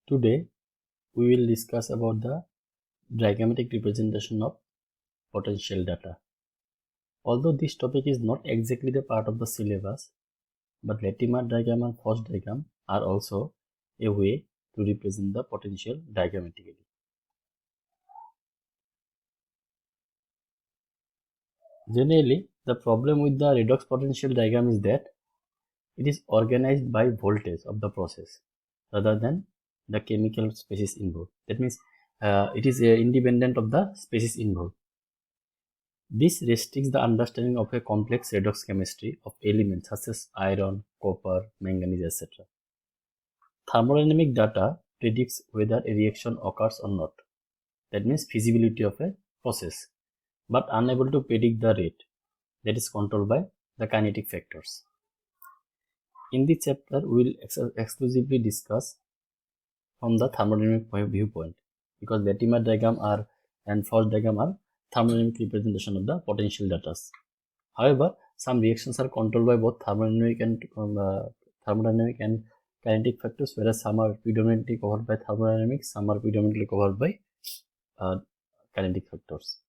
Today we will discuss about the diagrammatic representation of potential data. Although this topic is not exactly the part of the syllabus, but Latimer diagram and Foss diagram are also a way to represent the potential diagrammatically. Generally, the problem with the redox potential diagram is that it is organized by voltage of the process rather than the chemical species involved. That means it is independent of the species involved. This restricts the understanding of a complex redox chemistry of elements such as iron, copper, manganese, etc. Thermodynamic data predicts whether a reaction occurs or not. That means feasibility of a process, but unable to predict the rate, that is controlled by the kinetic factors. In this chapter, we will exclusively discuss from the thermodynamic viewpoint, because Latimer diagram and Foss diagram are thermodynamic representation of the potential data. However, some reactions are controlled by both thermodynamic and kinetic factors, whereas some are predominantly covered by thermodynamics, some are predominantly covered by kinetic factors.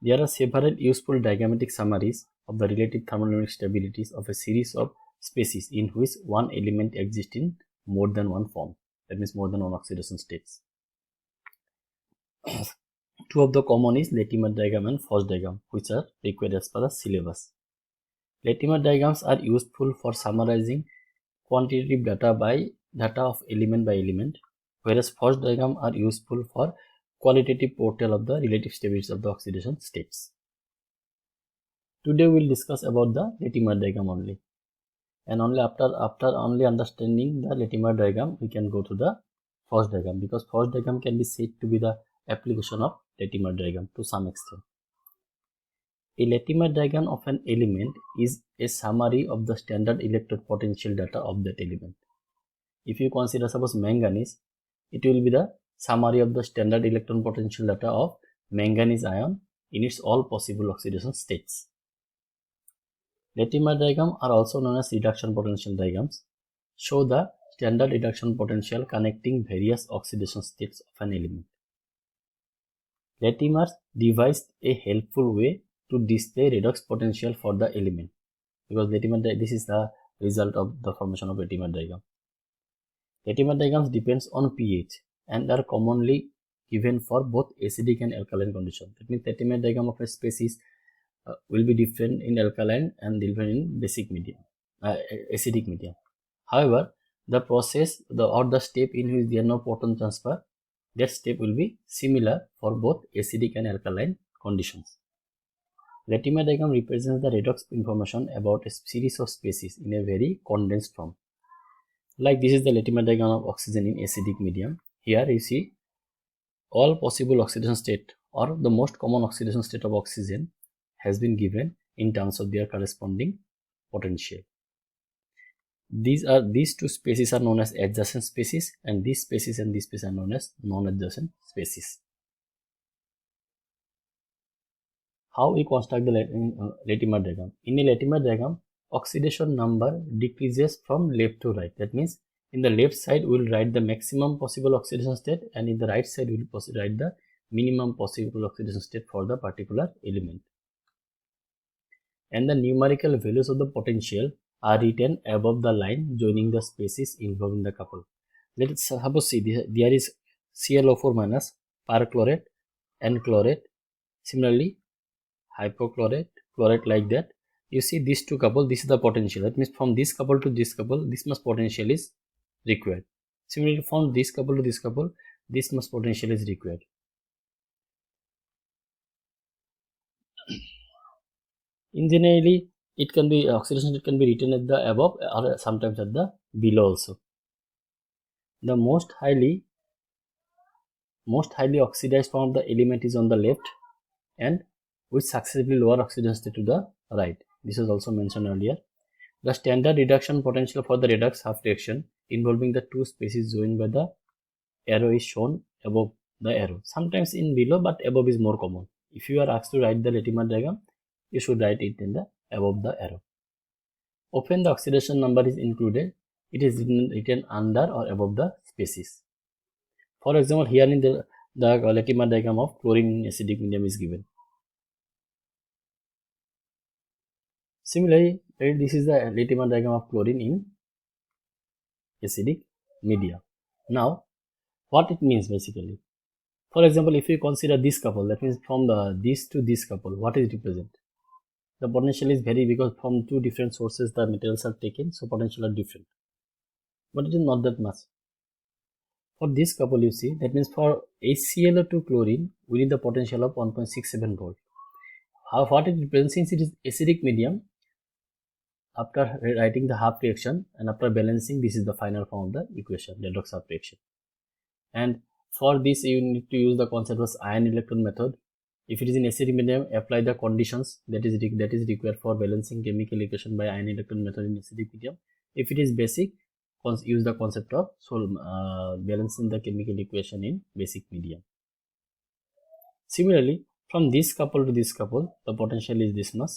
There are several useful diagrammatic summaries of the relative thermodynamic stabilities of a series of species in which one element exists in more than one form. That means more than one oxidation states. Two of the common is Latimer diagram and Foss diagram, which are required as per the syllabus. Latimer diagrams are useful for summarizing quantitative data of element by element, whereas Foss diagram are useful for qualitative portrayal of the relative stability of the oxidation states. Today we will discuss about the Latimer diagram only, and only after only understanding the Latimer diagram we can go to the Foss diagram, because Foss diagram can be said to be the application of Latimer diagram to some extent. A Latimer diagram of an element is a summary of the standard electrode potential data of that element. If you consider suppose manganese, it will be the summary of the standard electron potential data of manganese ion in its all possible oxidation states. Latimer diagrams are also known as reduction potential diagrams, show the standard reduction potential connecting various oxidation states of an element. Latimer devised a helpful way to display redox potential for the element, because this is the result of the formation of Latimer diagram. Latimer diagrams depends on pH and are commonly given for both acidic and alkaline conditions. That means Latimer diagram of a species will be different in alkaline and different in basic medium, acidic medium. However, the process or the step in which there is no proton transfer, that step will be similar for both acidic and alkaline conditions. Latimer diagram represents the redox information about a series of species in a very condensed form. Like this is the Latimer diagram of oxygen in acidic medium. Here you see all possible oxidation state or the most common oxidation state of oxygen has been given in terms of their corresponding potential. These two species are known as adjacent species, and this species and this species are known as non-adjacent species. How we construct the Latimer diagram? In a Latimer diagram, oxidation number decreases from left to right. That means in the left side we will write the maximum possible oxidation state, and in the right side we will write the minimum possible oxidation state for the particular element. And the numerical values of the potential are written above the line joining the species involved in the couple. Let's suppose see there is ClO4 minus perchlorate and chlorate. Similarly, hypochlorate, chlorate, like that. You see these two couple, this is the potential. That means from this couple to this couple, this much potential is required. Similarly, from this couple to this couple, this much potential is required. In generally, it can be oxidation rate can be written at the above or sometimes at the below also. The most highly oxidized form of the element is on the left, and with successively lower oxidation state to the right. This was also mentioned earlier. The standard reduction potential for the redox half reaction involving the two species joined by the arrow is shown above the arrow. Sometimes in below, but above is more common. If you are asked to write the Latimer diagram, you should write it in the above the arrow. Often the oxidation number is included. It is written under or above the species. For example, here in the Latimer diagram of chlorine in acidic medium is given. Similarly, this is the Latimer diagram of chlorine in acidic media. Now, what it means basically. For example, if you consider this couple, that means from this to this couple, what is represent? The potential is very, because from two different sources the materials are taken, so potential are different. But it is not that much. For this couple, you see, that means for HCl to chlorine, we need the potential of 1.67 volt. What it represents, since it is acidic medium, after writing the half reaction and after balancing, this is the final form of the equation, redox half reaction. And for this, you need to use the concept of ion electron method. If it is in acidic medium, apply the conditions that is required for balancing chemical equation by ion electron method in acidic medium. If it is basic, use the concept of balancing the chemical equation in basic medium. Similarly, from this couple to this couple, the potential is this much,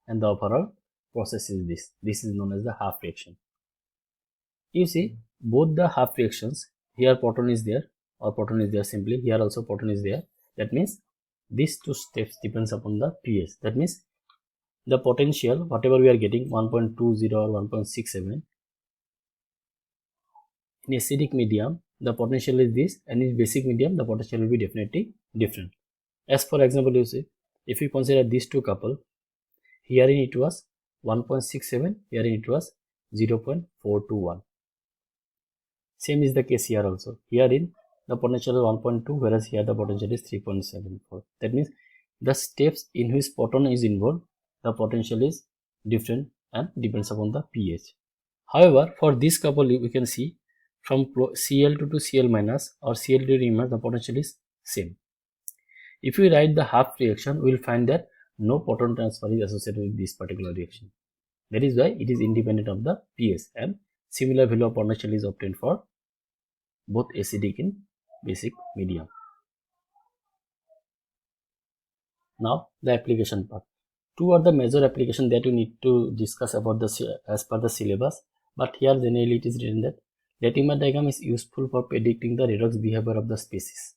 and the overall process is this. This is known as the half reaction. You see, both the half reactions, here proton is there, or proton is there simply, here also proton is there. That means these two steps depends upon the pH. That means the potential, whatever we are getting, 1.20 or 1.67, in acidic medium, the potential is this, and in basic medium, the potential will be definitely different. As for example, you see, if you consider these two couple, herein it was 1.67, herein it was 0.421. Same is the case here also. Herein the potential is 1.2, whereas here the potential is 3.74. That means the steps in which proton is involved, the potential is different and depends upon the pH. However, for this couple, we can see from Cl2 to Cl minus or Cl2 to minus, the potential is same. If we write the half reaction, we will find that no proton transfer is associated with this particular reaction. That is why it is independent of the pH, and similar value of potential is obtained for both acidic and basic medium. Now the application part. Two are the major applications that we need to discuss about as per the syllabus, but here generally it is written that Latimer diagram is useful for predicting the redox behavior of the species.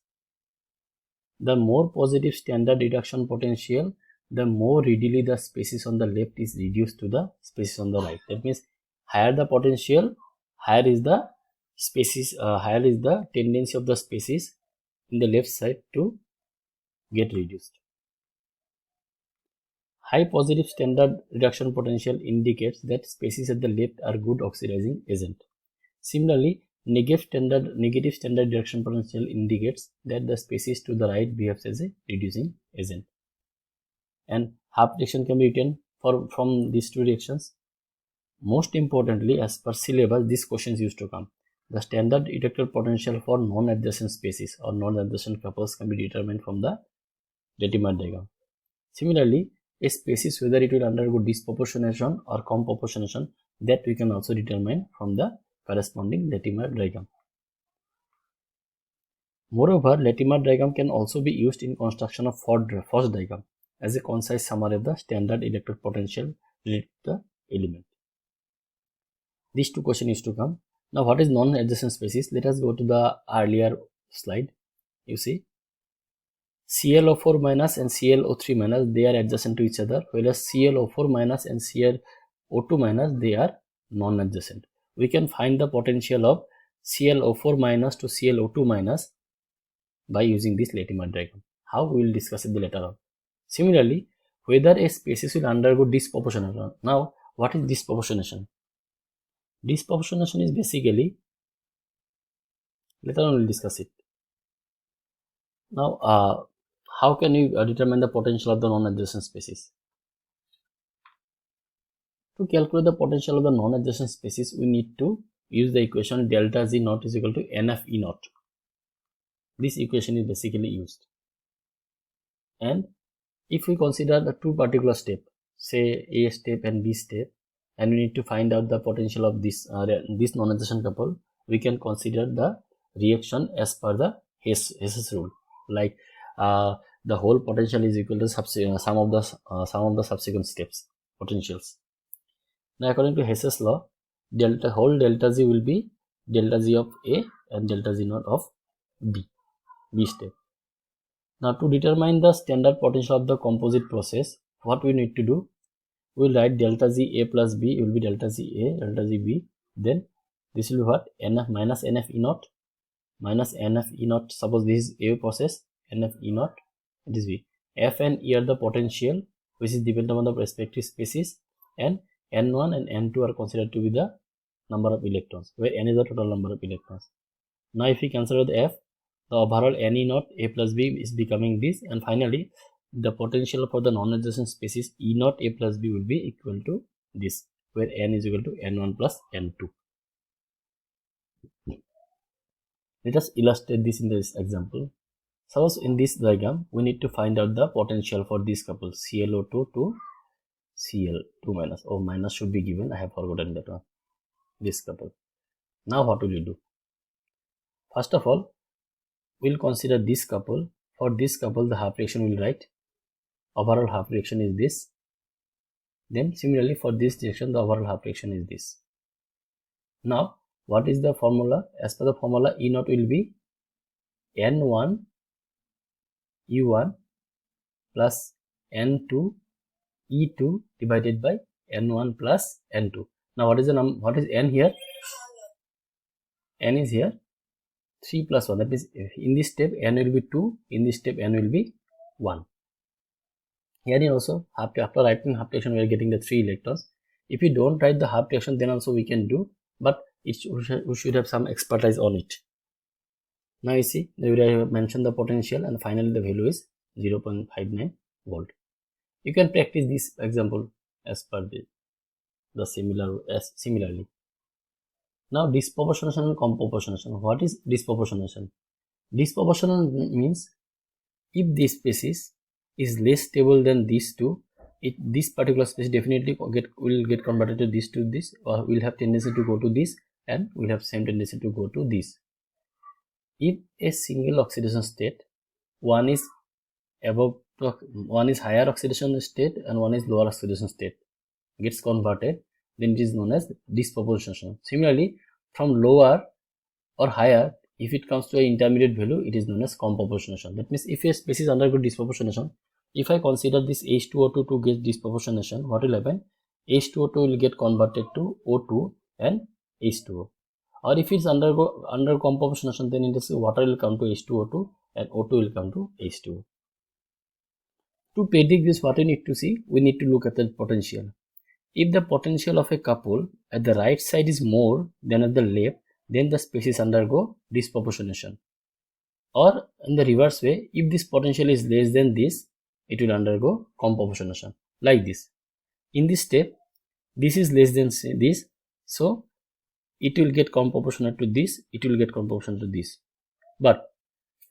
The more positive standard reduction potential, the more readily the species on the left is reduced to the species on the right. That means higher the potential, higher is the species, higher is the tendency of the species in the left side to get reduced. High positive standard reduction potential indicates that species at the left are good oxidizing agent. Similarly, negative standard reduction potential indicates that the species to the right behaves as a reducing agent. And half reaction can be written from these two reactions. Most importantly, as per syllabus, these questions used to come. The standard detected potential for non-adjacent species or non-adjacent couples can be determined from the Latimer diagram. Similarly, a species, whether it will undergo disproportionation or comproportionation, that we can also determine from the corresponding Latimer diagram. Moreover, Latimer diagram can also be used in construction of force diagram as a concise summary of the standard electric potential related to the element. These two questions used to come. Now, what is non-adjacent species? Let us go to the earlier slide. You see, ClO4 minus and ClO3 minus, they are adjacent to each other, whereas ClO4 minus and ClO2 minus, they are non-adjacent. We can find the potential of ClO4 minus to ClO2 minus by using this Latimer diagram. How? We will discuss it later on. Similarly, whether a species will undergo disproportionation. Now, what is disproportionation? Disproportionation is basically, later on we will discuss it. Now, how can you determine the potential of the non-adjacent species? To calculate the potential of the non-adjacent species, we need to use the equation delta Z naught is equal to NF E naught. This equation is basically used. And if we consider the two particular steps, say A step and B step, and we need to find out the potential of this non-adjacent couple, we can consider the reaction as per the Hess's rule. Like the whole potential is equal to sum of the subsequent steps potentials. Now, according to Hess's law, delta Z will be delta Z of A and delta Z naught of B step. Now to determine the standard potential of the composite process, what we need to do, we will write delta Z A plus B will be delta Z A, delta Z B. Then this will be what? NF minus NF E naught minus NF E naught. Suppose this is A process, NF E naught, it is B. F and E are the potential which is dependent on the respective species, and N1 and N2 are considered to be the number of electrons, where N is the total number of electrons. Now if we consider the F, the overall N E naught A plus B is becoming this, and finally the potential for the non-adjacent species E naught A plus B will be equal to this, where N is equal to N1 plus N2. Let us illustrate this in this example. Suppose in this diagram we need to find out the potential for this couple ClO2 to Cl2 minus. Oh, minus should be given, I have forgotten that one. This couple. Now what will you do? First of all, we'll consider this couple. For this couple, the half reaction will write overall half reaction is this. Then similarly for this reaction, the overall half reaction is this. Now what is the formula? As per the formula, E naught will be N1 E1 plus N2 E2 divided by N1 plus N2. Now what is the what is N here? N is here 3 plus 1. That means in this step N will be 2, in this step N will be 1. Here also after writing half reaction we are getting the 3 electrons. If we don't write the half reaction, then also we can do, but we should have some expertise on it. Now you see, we have mentioned the potential and finally the value is 0.59 volt. You can practice this example as per the similarly. Now disproportionation and comproportionation. What is disproportionation? Disproportionation means if this species is less stable than these two, this particular species definitely will get converted to this, or will have tendency to go to this, and will have same tendency to go to this. If a single oxidation state, one is higher oxidation state and one is lower oxidation state, gets converted, then it is known as disproportionation. Similarly, from lower or higher, if it comes to an intermediate value, it is known as comproportionation. That means if a species undergo disproportionation, if I consider this H2O2 to get disproportionation, what will happen? H2O2 will get converted to O2 and H2O. Or if it's under comproportionation, then in this water will come to H2O2 and O2 will come to H2O. To predict this, what we need to see, we need to look at the potential. If the potential of a couple at the right side is more than at the left, then the species undergo disproportionation. Or in the reverse way, if this potential is less than this, it will undergo comproportionation, like this. In this step, this is less than this, so it will get comproportionate to this, it will get comproportionate to this. But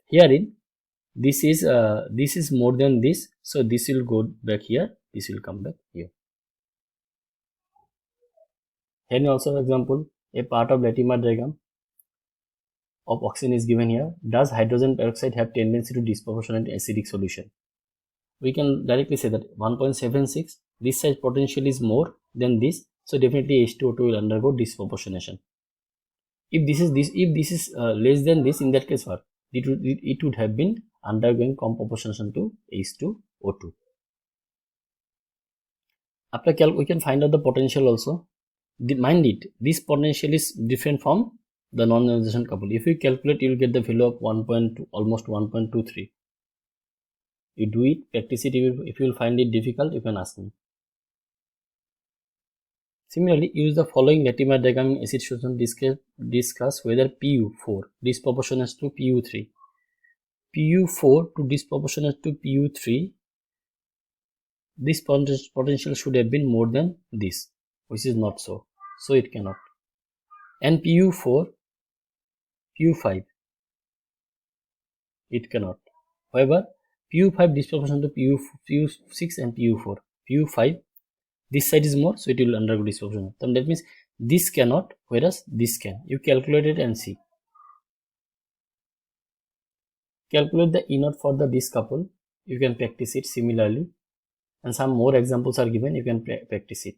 herein, this is more than this, so this will go back here, this will come back here. Here also an example, a part of Latimer diagram of oxygen is given here. Does hydrogen peroxide have tendency to disproportionate acidic solution? We can directly say that 1.76, this size potential is more than this, so definitely H2O2 will undergo disproportionation. If this is less than this, in that case what? It would have been undergoing comproportionation to H2O2. After we can find out the potential also. Mind it, this potential is different from the non-adjacent couple. If you calculate, you will get the value of 1.2, almost 1.23. You do it, practice it. If you will find it difficult, you can ask me. Similarly, use the following Latimer diagram in acid solution. Discuss whether Pu4 disproportionate to Pu3. Pu4 to disproportionate to Pu3, this potential should have been more than this, which is not so. So it cannot. And Pu4, Pu5, it cannot. However, Pu5 disproportionate to Pu6 and Pu4. Pu5, this side is more, so it will undergo disproportion. So that means this cannot, whereas this can. You calculate it and see. Calculate the E naught for this couple. You can practice it similarly. And some more examples are given. You can practice it.